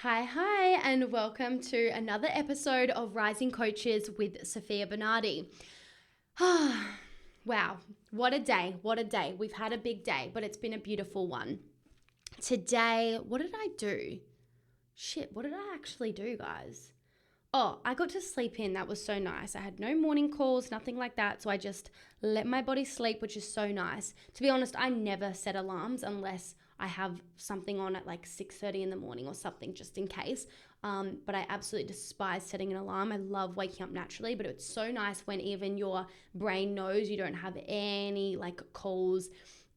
Hi, and welcome to another episode of Rising Coaches with Sofia Bernardi. Wow, what a day, what a day. We've had a big day, but it's been a beautiful one. Today, what did I do? What did I actually do, guys? Oh, I got to sleep in. That was so nice. I had no morning calls, nothing like that. So I just let my body sleep, which is so nice. To be honest, I never set alarms unless I have something on at like 6:30 in the morning or something just in case. But I absolutely despise setting an alarm. I love waking up naturally, but it's so nice when even your brain knows you don't have any like calls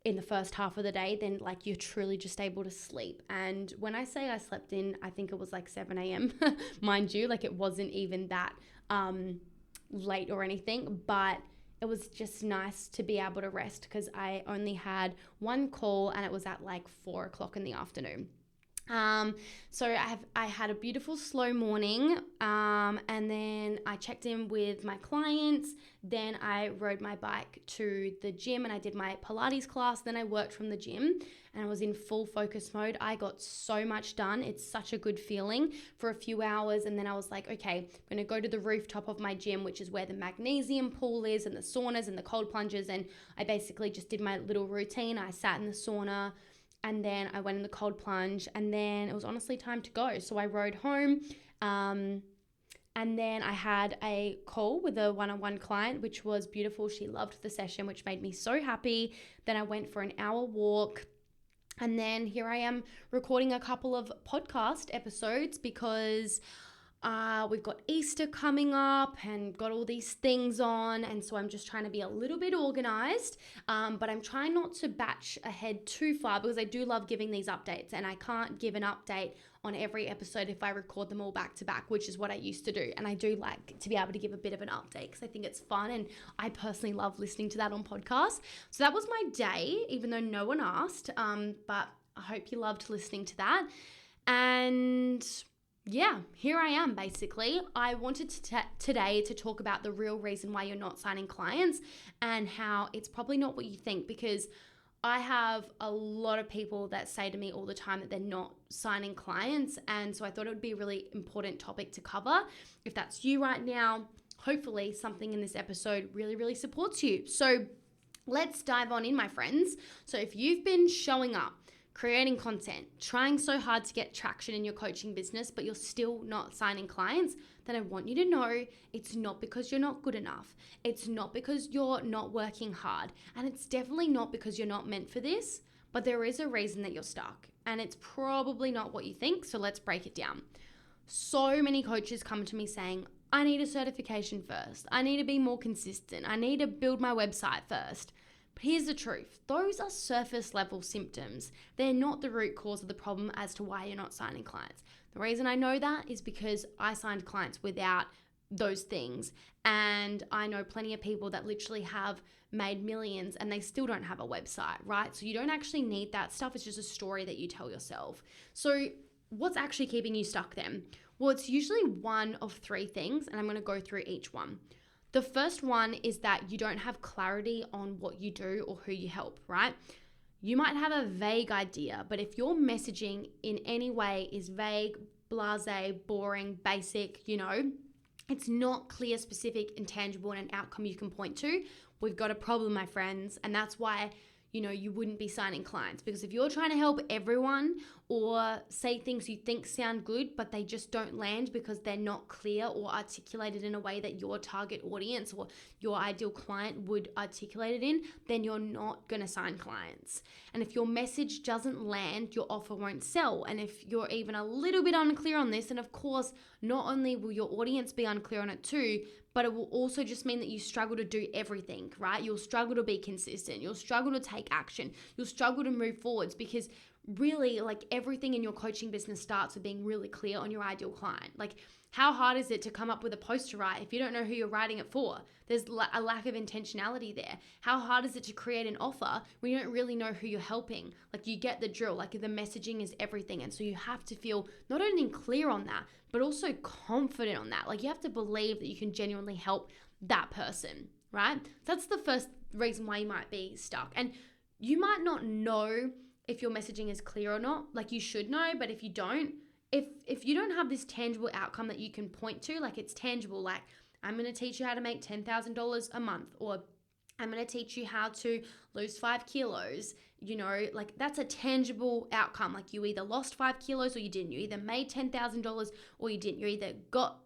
in the first half of the day, then like you're truly just able to sleep. And when I say I slept in, I think it was like 7 a.m. mind you, like it wasn't even that late or anything, but it was just nice to be able to rest because I only had one call and it was at like 4 o'clock in the afternoon. So I had a beautiful slow morning, and then I checked in with my clients. Then I rode my bike to the gym and I did my Pilates class. Then I worked from the gym and I was in full focus mode. I got so much done. It's such a good feeling for a few hours. And then I was like, okay, I'm going to go to the rooftop of my gym, which is where the magnesium pool is and the saunas and the cold plunges. And I basically just did my little routine. I sat in the sauna, and then I went in the cold plunge, and then it was honestly time to go. So I rode home, and then I had a call with a one-on-one client, which was beautiful. She loved the session, which made me so happy. Then I went for an hour walk, and then here I am recording a couple of podcast episodes because we've got Easter coming up and got all these things on. And so I'm just trying to be a little bit organized, but I'm trying not to batch ahead too far because I do love giving these updates, and I can't give an update on every episode if I record them all back to back, which is what I used to do. And I do like to be able to give a bit of an update because I think it's fun, and I personally love listening to that on podcasts. So that was my day, even though no one asked, but I hope you loved listening to that. And yeah, here I am basically. I wanted today to talk about the real reason why you're not signing clients and how it's probably not what you think, because I have a lot of people that say to me all the time that they're not signing clients. And so I thought it would be a really important topic to cover. If that's you right now, hopefully something in this episode really, really supports you. So let's dive on in, my friends. So if you've been showing up, creating content, trying so hard to get traction in your coaching business, but you're still not signing clients, then I want you to know it's not because you're not good enough. It's not because you're not working hard. And it's definitely not because you're not meant for this, but there is a reason that you're stuck. And it's probably not what you think. So let's break it down. So many coaches come to me saying, I need a certification first. I need to be more consistent. I need to build my website first. But here's the truth. Those are surface level symptoms. They're not the root cause of the problem as to why you're not signing clients. The reason I know that is because I signed clients without those things. And I know plenty of people that literally have made millions and they still don't have a website, right? So you don't actually need that stuff. It's just a story that you tell yourself. So what's actually keeping you stuck then? Well, it's usually one of three things, and I'm going to go through each one. The first one is that you don't have clarity on what you do or who you help, right? You might have a vague idea, but if your messaging in any way is vague, blasé, boring, basic, it's not clear, specific, and tangible, and an outcome you can point to, we've got a problem, my friends. And that's why you wouldn't be signing clients, because if you're trying to help everyone or say things you think sound good, but they just don't land because they're not clear or articulated in a way that your target audience or your ideal client would articulate it in, then you're not going to sign clients. And if your message doesn't land, your offer won't sell. And if you're even a little bit unclear on this, and of course, not only will your audience be unclear on it too, but it will also just mean that you struggle to do everything, right? You'll struggle to be consistent. You'll struggle to take action. You'll struggle to move forwards, because really, like, everything in your coaching business starts with being really clear on your ideal client. Like, how hard is it to come up with a post to write if you don't know who you're writing it for? There's a lack of intentionality there. How hard is it to create an offer when you don't really know who you're helping? Like, you get the drill. Like, the messaging is everything. And so you have to feel not only clear on that, but also confident on that. Like, you have to believe that you can genuinely help that person, right? That's the first reason why you might be stuck. And you might not know if your messaging is clear or not. Like, you should know, but if you don't, if you don't have this tangible outcome that you can point to, like it's tangible, like I'm going to teach you how to make $10,000 a month, or I'm going to teach you how to lose 5 kilos, like that's a tangible outcome. Like you either lost 5 kilos or you didn't. You either made $10,000 or you didn't. You either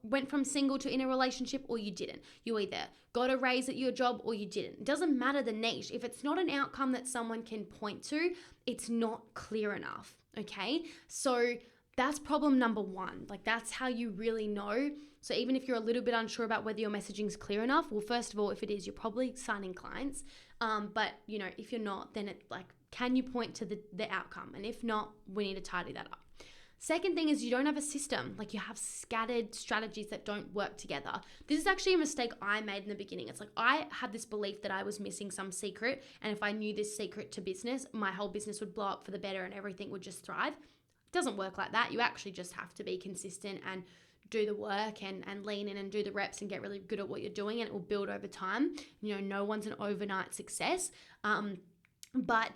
went from single to in a relationship or you didn't. You either got a raise at your job or you didn't. It doesn't matter the niche. If it's not an outcome that someone can point to, it's not clear enough. Okay. So that's problem number one. Like that's how you really know. So even if you're a little bit unsure about whether your messaging is clear enough, well, first of all, if it is, you're probably signing clients. But if you're not, then it's like, can you point to the outcome? And if not, we need to tidy that up. Second thing is you don't have a system. Like you have scattered strategies that don't work together. This is actually a mistake I made in the beginning. It's like I had this belief that I was missing some secret. And if I knew this secret to business, my whole business would blow up for the better and everything would just thrive. It doesn't work like that. You actually just have to be consistent and do the work and lean in and do the reps and get really good at what you're doing, and it will build over time. No one's an overnight success. But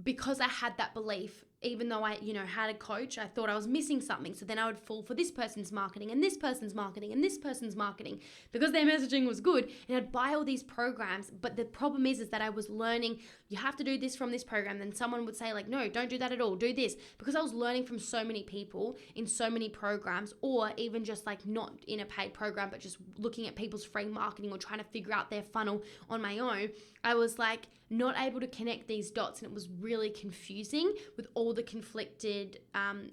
because I had that belief, even though I, had a coach, I thought I was missing something. So then I would fall for this person's marketing and this person's marketing and this person's marketing because their messaging was good. And I'd buy all these programs. But the problem is that I was learning, you have to do this from this program. Then someone would say like, no, don't do that at all. Do this. Because I was learning from so many people in so many programs, or even just like not in a paid program, but just looking at people's free marketing or trying to figure out their funnel on my own. I was like not able to connect these dots, and it was really confusing with all the conflicted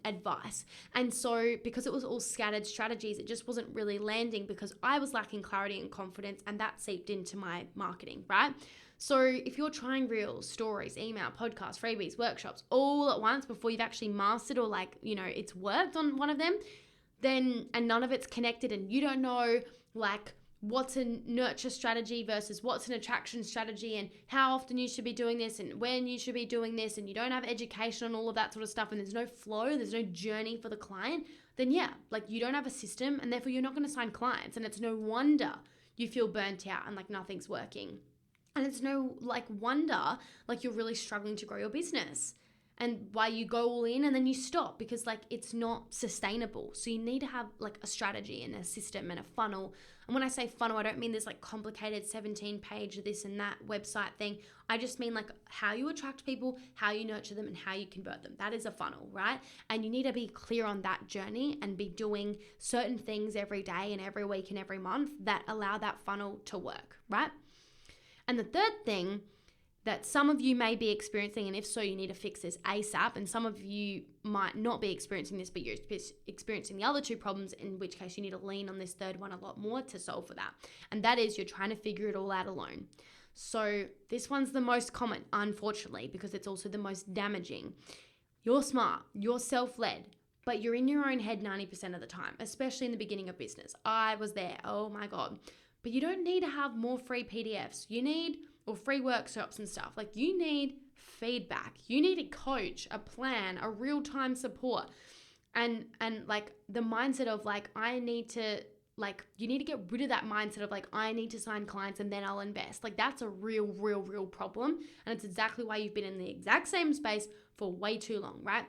advice. And so because it was all scattered strategies, it just wasn't really landing because I was lacking clarity and confidence, and that seeped into my marketing, right? So if you're trying reels, stories, email, podcasts, freebies, workshops all at once before you've actually mastered or it's worked on one of them, then, and none of it's connected, and you don't know like what's a nurture strategy versus what's an attraction strategy and how often you should be doing this and when you should be doing this, and you don't have education on all of that sort of stuff, and there's no flow, there's no journey for the client, then you don't have a system, and therefore you're not going to sign clients. And it's no wonder you feel burnt out and like nothing's working. And it's no wonder you're really struggling to grow your business, and why you go all in and then you stop because it's not sustainable. So you need to have a strategy and a system and a funnel. And when I say funnel, I don't mean this complicated 17-page this and that website thing. I just mean how you attract people, how you nurture them, and how you convert them. That is a funnel, right? And you need to be clear on that journey and be doing certain things every day and every week and every month that allow that funnel to work, right? And the third thing that some of you may be experiencing, and if so, you need to fix this ASAP, and some of you might not be experiencing this, but you're experiencing the other two problems, in which case you need to lean on this third one a lot more to solve for that. And that is you're trying to figure it all out alone. So this one's the most common, unfortunately, because it's also the most damaging. You're smart, you're self-led, but you're in your own head 90% of the time, especially in the beginning of business. I was there, oh my God. But you don't need to have more free PDFs. Or free workshops and stuff. You need feedback. You need a coach, a plan, a real-time support. And the mindset of I need to, you need to get rid of that mindset of I need to sign clients and then I'll invest. That's a real problem. And it's exactly why you've been in the exact same space for way too long, right?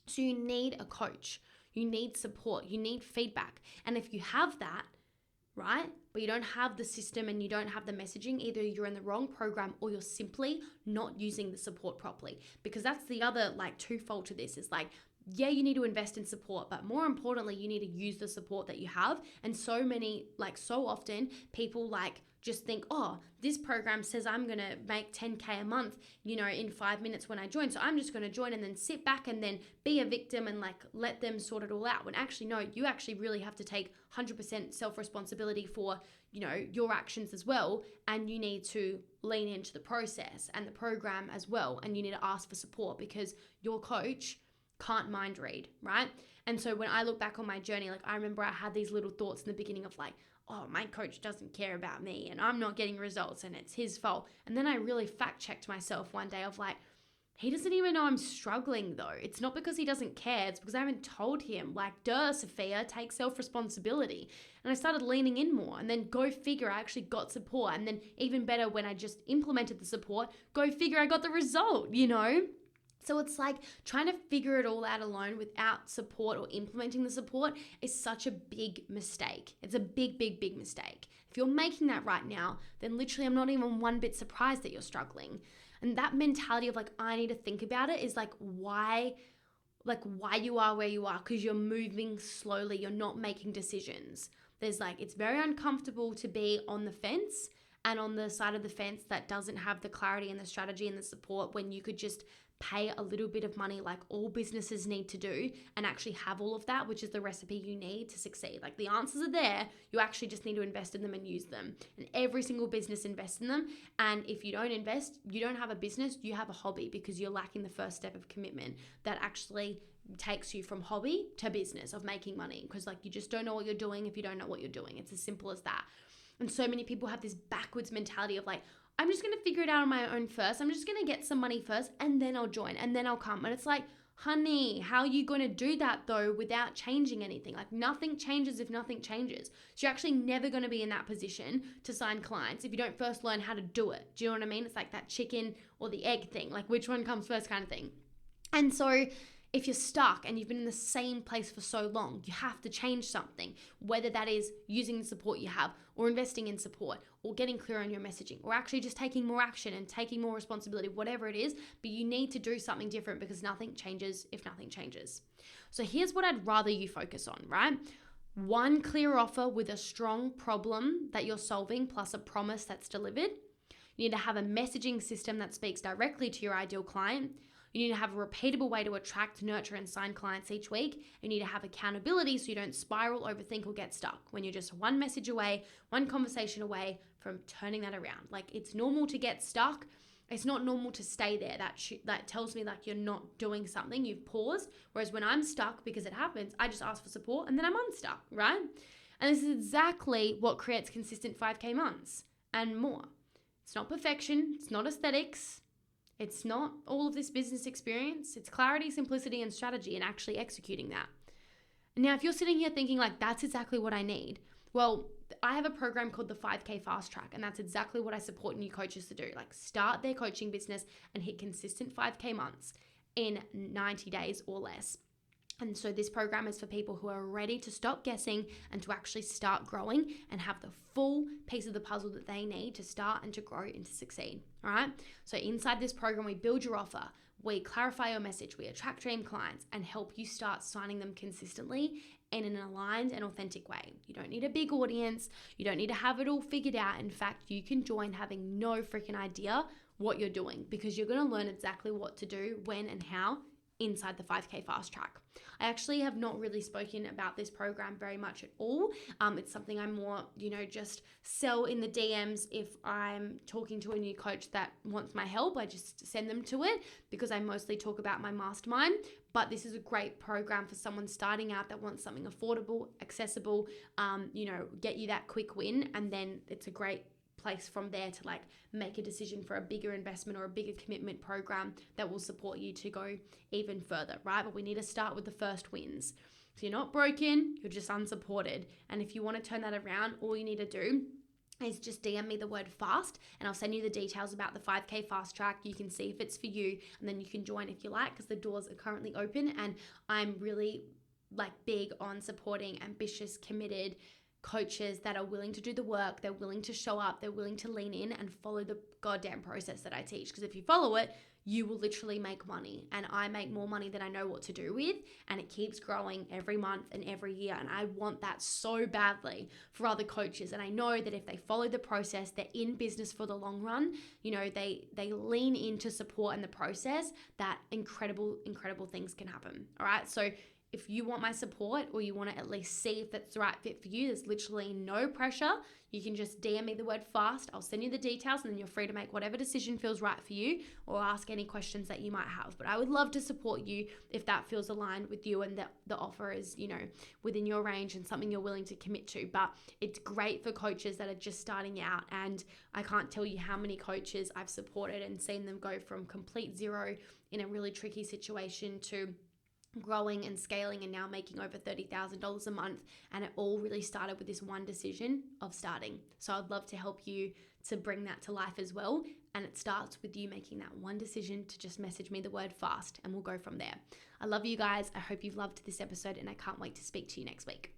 So you need a coach. You need support. You need feedback. And if you have that, right, but you don't have the system and you don't have the messaging, either you're in the wrong program or you're simply not using the support properly. Because that's the other twofold to this is you need to invest in support, but more importantly, you need to use the support that you have. And so often people just think, oh, this program says I'm going to make 10K a month, in 5 minutes when I join. So I'm just going to join and then sit back and then be a victim and let them sort it all out. When actually, no, you actually really have to take 100% self-responsibility for, your actions as well. And you need to lean into the process and the program as well. And you need to ask for support because your coach can't mind read, right? And so when I look back on my journey, I remember I had these little thoughts in the beginning of oh, my coach doesn't care about me and I'm not getting results and it's his fault. And then I really fact checked myself one day of he doesn't even know I'm struggling though. It's not because he doesn't care. It's because I haven't told him. Duh, Sofia, take self-responsibility. And I started leaning in more, and then go figure, I actually got support. And then even better, when I just implemented the support, go figure, I got the result, So it's like trying to figure it all out alone without support or implementing the support is such a big mistake. It's a big, big, big mistake. If you're making that right now, then literally I'm not even one bit surprised that you're struggling. And that mentality of like, I need to think about it is like why you are where you are, because you're moving slowly. You're not making decisions. It's very uncomfortable to be on the fence and on the side of the fence that doesn't have the clarity and the strategy and the support when you could just pay a little bit of money like all businesses need to do and actually have all of that, which is the recipe you need to succeed. Like the answers are there. You actually just need to invest in them and use them. And every single business invests in them. And if you don't invest, you don't have a business, you have a hobby, because you're lacking the first step of commitment that actually takes you from hobby to business of making money, because like you just don't know what you're doing if you don't know what you're doing. It's as simple as that. And so many people have this backwards mentality of like, I'm just going to figure it out on my own first. I'm just going to get some money first and then I'll join and then I'll come. And it's like, honey, how are you going to do that though without changing anything? Like nothing changes if nothing changes. So you're actually never going to be in that position to sign clients if you don't first learn how to do it. Do you know what I mean? It's like that chicken or the egg thing, like which one comes first kind of thing. And so if you're stuck and you've been in the same place for so long, you have to change something, whether that is using the support you have or investing in support or getting clear on your messaging or actually just taking more action and taking more responsibility, whatever it is, but you need to do something different because nothing changes if nothing changes. So here's what I'd rather you focus on, right? One clear offer with a strong problem that you're solving plus a promise that's delivered. You need to have a messaging system that speaks directly to your ideal client. You need to have a repeatable way to attract, nurture, and sign clients each week. You need to have accountability so you don't spiral, overthink, or get stuck when you're just one message away, one conversation away from turning that around. Like it's normal to get stuck. It's not normal to stay there. That tells me like you're not doing something, you've paused. Whereas when I'm stuck, because it happens, I just ask for support and then I'm unstuck, right? And this is exactly what creates consistent 5K months and more. It's not perfection. It's not aesthetics. It's not all of this business experience. It's clarity, simplicity, and strategy and actually executing that. Now, if you're sitting here thinking like, that's exactly what I need. Well, I have a program called the 5K Fast Track, and that's exactly what I support new coaches to do. Like start their coaching business and hit consistent 5K months in 90 days or less. And so this program is for people who are ready to stop guessing and to actually start growing and have the full piece of the puzzle that they need to start and to grow and to succeed. All right. So inside this program, we build your offer, we clarify your message, we attract dream clients and help you start signing them consistently in an aligned and authentic way. You don't need a big audience. You don't need to have it all figured out. In fact, you can join having no freaking idea what you're doing because you're going to learn exactly what to do, when and how inside the 5K Fast Track. I actually have not really spoken about this program very much at all. It's something I more, just sell in the DMs. If I'm talking to a new coach that wants my help, I just send them to it because I mostly talk about my mastermind. But this is a great program for someone starting out that wants something affordable, accessible, get you that quick win. And then it's a great place from there to like make a decision for a bigger investment or a bigger commitment program that will support you to go even further, right? But we need to start with the first wins. So you're not broken, you're just unsupported. And if you want to turn that around, all you need to do is just DM me the word fast and I'll send you the details about the 5K Fast Track. You can see if it's for you and then you can join if you like, because the doors are currently open and I'm really big on supporting ambitious, committed coaches that are willing to do the work, they're willing to show up, they're willing to lean in and follow the goddamn process that I teach. Because if you follow it, you will literally make money. And I make more money than I know what to do with. And it keeps growing every month and every year. And I want that so badly for other coaches. And I know that if they follow the process, they're in business for the long run. They lean into support and the process, that incredible, incredible things can happen. All right. So if you want my support or you want to at least see if that's the right fit for you, there's literally no pressure. You can just DM me the word fast. I'll send you the details and then you're free to make whatever decision feels right for you or ask any questions that you might have. But I would love to support you if that feels aligned with you and that the offer is, within your range and something you're willing to commit to. But it's great for coaches that are just starting out. And I can't tell you how many coaches I've supported and seen them go from complete zero in a really tricky situation to growing and scaling and now making over $30,000 a month. And it all really started with this one decision of starting. So I'd love to help you to bring that to life as well. And it starts with you making that one decision to just message me the word fast, and we'll go from there. I love you guys. I hope you've loved this episode, and I can't wait to speak to you next week.